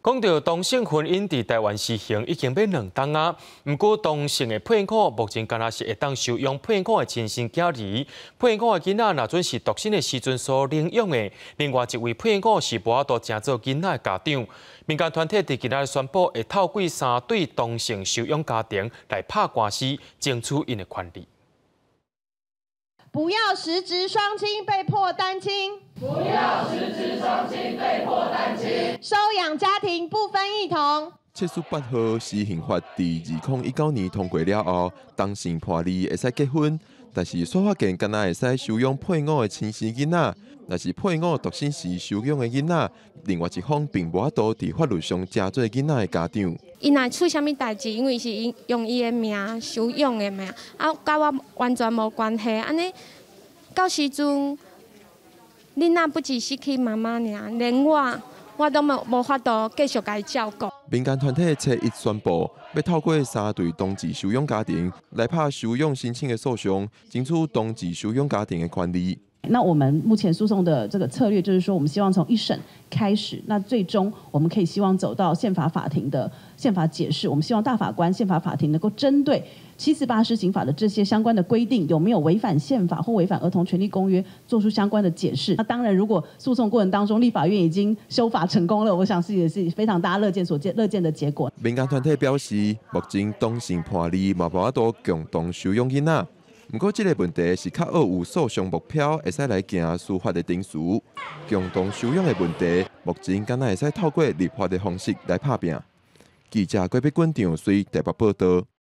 讲到同性婚姻伫台湾实行已经要2冬啊，不过同性的配偶目前敢若是会当收养配偶的亲生囝儿，配偶的囡仔若准是独身的时阵所领养的。另外一位配偶是无法度正做囡仔的家长。民间团体伫今仔日宣布，会透过3对同性收养家庭来拍官司，争取因的权利。 不要实质双亲被迫单亲，不要实质双亲被迫单亲，收养家庭不分异同。7月8号，施行法伫2019年通过了后，同性伴侣会使结婚，但是司法境敢若会使收养配偶的亲生囡仔。若是配偶独身时收养的囡仔，另外一方并无法度伫法律上正做囡仔的家长。伊若出啥物代志，因为是用伊的名收养的名，甲我完全无关系。安尼到时阵，囡仔不只失去妈妈尔，连我都无法度继续甲伊照顾。民间团体7月1宣布，要透过3对同志收养家庭来拍收养申请的诉讼，争取同志收养家庭的权利。 那我们目前诉讼的这个策略就是说，我们希望从1审开始，那最终我们可以希望走到宪法法庭的宪法解释。我们希望大法官、宪法法庭能够针对748施行法的这些相关的规定有没有违反宪法或违反儿童权利公约，做出相关的解释。那当然，如果诉讼过程当中立法院已经修法成功了，我想也是非常大家乐见的结果。民间团体表示，目前同性伴侣无法度共同收养囡仔。 不过，这个问题是较好有诉讼目标，会使来行司法的程序。共同收养的问题，目前敢若会使透过立法的方式来拍拼。记者郭碧君、张随台北报道。